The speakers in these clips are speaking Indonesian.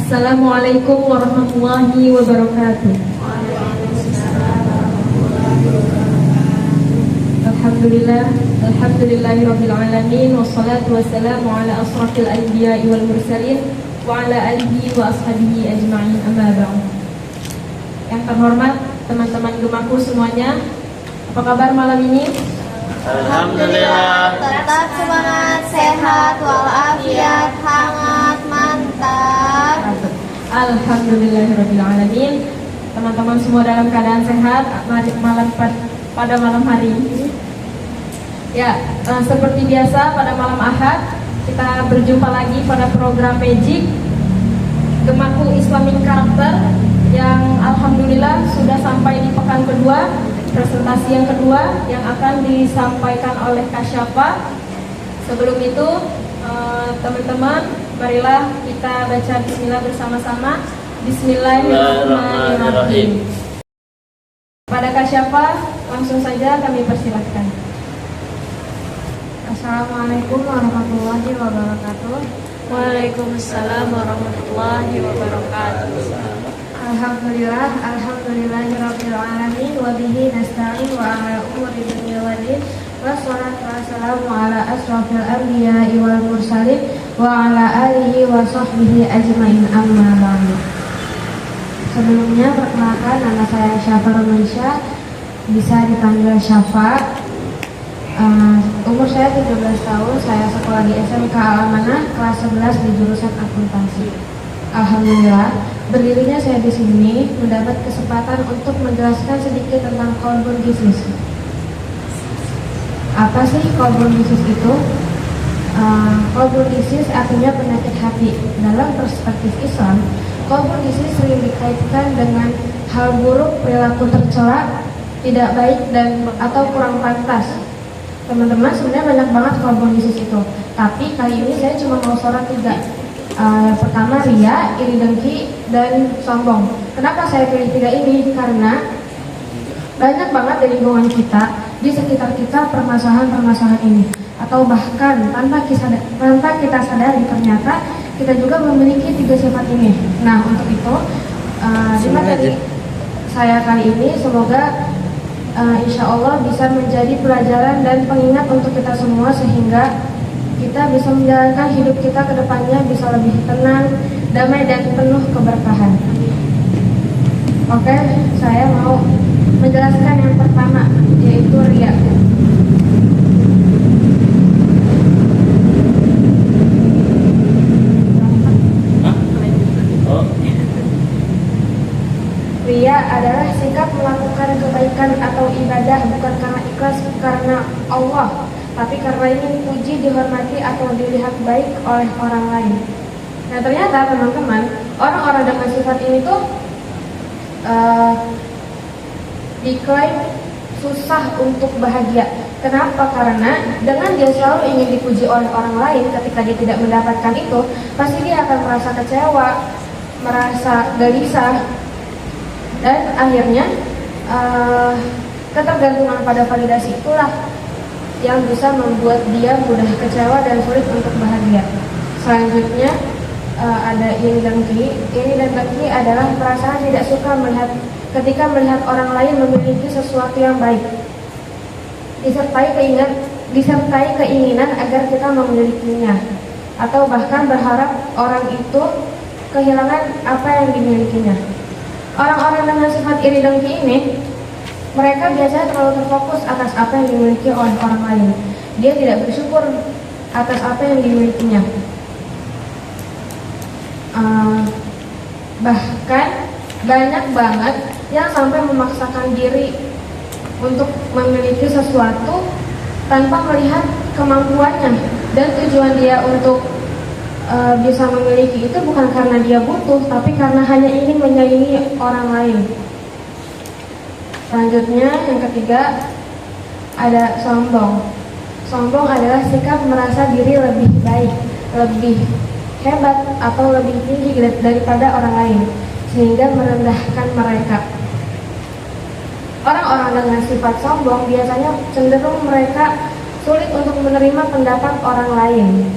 Assalamualaikum warahmatullahi wabarakatuh. Alhamdulillahirabbil alamin wassalatu wassalamu ala asrafil anbiya'i wal mursalin wa ala alihi wa ashabihi ajma'in, amma ba'd. Yang terhormat teman-teman Gemaku semuanya, apa kabar malam ini? Alhamdulillah. Tetap semangat, sehat, walafiat, hangat, mantap. Alhamdulillahirabbil alamin. Teman-teman semua dalam keadaan sehat pada malam hari ini. Ya, seperti biasa pada malam Ahad kita berjumpa lagi pada program Magic Gemaku Islamic Karakter yang alhamdulillah sudah sampai di pekan kedua, presentasi yang kedua yang akan disampaikan oleh Kak Syafa. Sebelum itu teman-teman, marilah kita baca bismillah bersama-sama. Bismillahirrahmanirrahim. Pada Kak Syafa langsung saja kami persilahkan. Assalamualaikum warahmatullahi wabarakatuh. Waalaikumsalam warahmatullahi wabarakatuh. Alhamdulillahirabbil alamin wa bihi nasta'in wa ala umuri dunya waddin. Wassalatu wassalamu ala asrofil anbiya'i wal mursalin wa ala alihi wa sahbihi ajma'in, amma ba'du. Sebelumnya perkenalkan, nama saya Syafa Romansya, bisa dipanggil Syafa. Umur saya 17 tahun, saya sekolah di SMK Al-Amanah kelas 11 di jurusan akuntansi. Alhamdulillah, berdirinya saya di sini mendapat kesempatan untuk menjelaskan sedikit tentang kolbun gisis. Apa sih kolbun gisis itu? Kolbun gisis artinya penyakit hati. Dalam perspektif Islam, kolbun gisis sering dikaitkan dengan hal buruk, perilaku tercela, tidak baik dan atau kurang pantas. Teman-teman, sebenarnya banyak banget kolbun gisis itu. Tapi kali ini saya cuma mau sorot 3. Yang pertama ria, iri dengki, dan sombong. Kenapa saya pilih 3 ini? Karena banyak banget di lingkungan kita, di sekitar kita permasalahan-permasalahan ini. Atau bahkan tanpa kita sadari ternyata kita juga memiliki 3 sifat ini. Nah, untuk itu di materi saya kali ini semoga insya Allah bisa menjadi pelajaran dan pengingat untuk kita semua, sehingga kita bisa menjalankan hidup kita ke depannya bisa lebih tenang, damai, dan penuh keberkahan. Oke, saya mau menjelaskan yang pertama, yaitu ria. Ria adalah sikap melakukan kebaikan atau ibadah bukan karena ikhlas karena Allah, tapi karena ingin dipuji, dihormati, atau dilihat baik oleh orang lain. Nah, ternyata teman-teman, orang-orang dengan sifat ini tuh diklaim susah untuk bahagia. Kenapa? Karena dengan dia selalu ingin dipuji oleh orang lain, ketika dia tidak mendapatkan itu, pasti dia akan merasa kecewa, merasa gelisah, dan akhirnya ketergantungan pada validasi itulah yang bisa membuat dia mudah kecewa dan sulit untuk bahagia. Selanjutnya ada iri dengki. Iri dan dengki adalah perasaan tidak suka ketika melihat orang lain memiliki sesuatu yang baik, disertai keinginan agar kita memilikinya, atau bahkan berharap orang itu kehilangan apa yang dimilikinya. Orang-orang dengan sifat iri dengki ini, mereka biasanya terlalu terfokus atas apa yang dimiliki oleh orang lain. Dia tidak bersyukur atas apa yang dimilikinya. Bahkan banyak banget yang sampai memaksakan diri untuk memiliki sesuatu tanpa melihat kemampuannya, dan tujuan dia untuk bisa memiliki itu bukan karena dia butuh, tapi karena hanya ingin menyaingi orang lain. Selanjutnya yang ketiga ada sombong. Sombong adalah sikap merasa diri lebih baik, lebih hebat, atau lebih tinggi daripada orang lain, sehingga merendahkan mereka. Orang-orang dengan sifat sombong biasanya cenderung mereka sulit untuk menerima pendapat orang lain.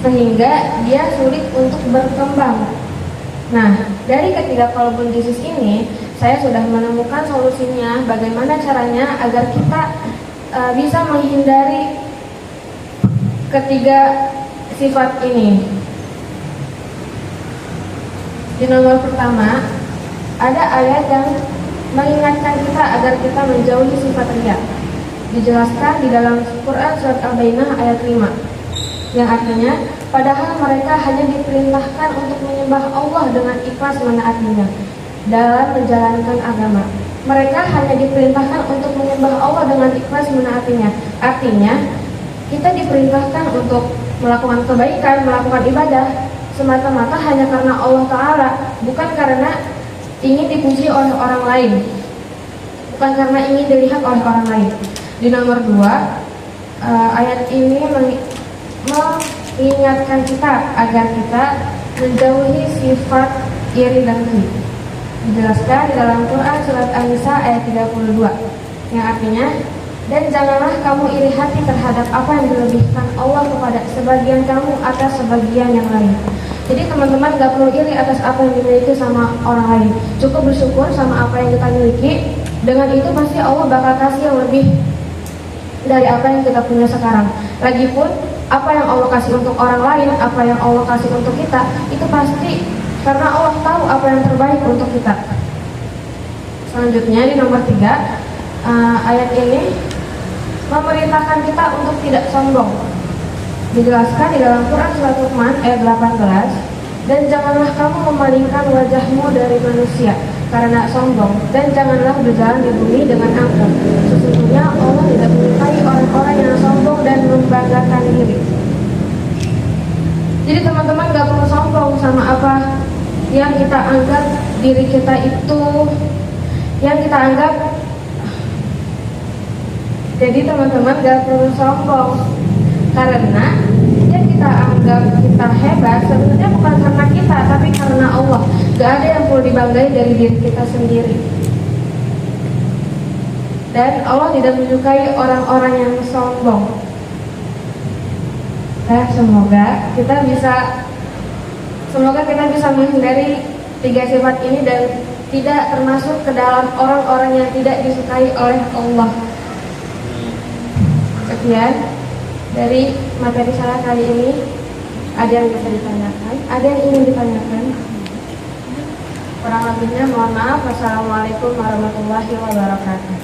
sehingga dia sulit untuk berkembang. Nah, dari ketiga colorful disease ini, saya sudah menemukan solusinya bagaimana caranya agar kita bisa menghindari ketiga sifat ini. Di nomor pertama, ada ayat yang mengingatkan kita agar kita menjauhi sifat riya. Dijelaskan di dalam Quran surat Al-Baqarah ayat 5, yang artinya, padahal mereka hanya diperintahkan untuk menyembah Allah dengan ikhlas menaatinya dalam menjalankan agama. Mereka hanya diperintahkan untuk menyembah Allah dengan ikhlas menaatinya. Artinya, kita diperintahkan untuk melakukan kebaikan, melakukan ibadah semata-mata hanya karena Allah Ta'ala, bukan karena ingin dipuji oleh orang lain, bukan karena ingin dilihat oleh orang lain. Di nomor 2, ayat ini mengingatkan kita agar kita menjauhi sifat iri dan dengki. Dijelaskan di dalam Quran surat An-Nisa ayat 32, yang artinya, dan janganlah kamu iri hati terhadap apa yang dilebihkan Allah kepada sebagian kamu atas sebagian yang lain. Jadi teman-teman gak perlu iri atas apa yang dimiliki sama orang lain, cukup bersyukur sama apa yang kita miliki. Dengan itu pasti Allah bakal kasih yang lebih dari apa yang kita punya sekarang. Lagipun apa yang Allah kasih untuk orang lain, apa yang Allah kasih untuk kita, itu pasti karena Allah tahu apa yang terbaik untuk kita. Selanjutnya di nomor 3, ayat ini memerintahkan kita untuk tidak sombong. Dijelaskan di dalam Quran surat Luqman ayat 18, dan janganlah kamu memalingkan wajahmu dari manusia karena sombong, dan janganlah berjalan di bumi dengan angkuh. Sesungguhnya Allah tidak menyukai orang-orang yang sombong dan membanggakan diri. Jadi teman-teman gak perlu sombong sama apa yang kita anggap diri kita itu, yang kita anggap. Jadi teman-teman gak perlu sombong, karena yang kita anggap kita hebat sebenarnya bukan karena kita, tapi karena Allah. Gak ada yang perlu dibanggai dari diri kita sendiri. Dan Allah tidak menyukai orang-orang yang sombong. Nah, semoga kita bisa menghindari 3 sifat ini dan tidak termasuk ke dalam orang-orang yang tidak disukai oleh Allah. Sekian dari materi saya kali ini. Ada yang bisa ditanyakan? Ada yang ingin ditanyakan? Kurang lebihnya mohon maaf. Wassalamualaikum warahmatullahi wabarakatuh.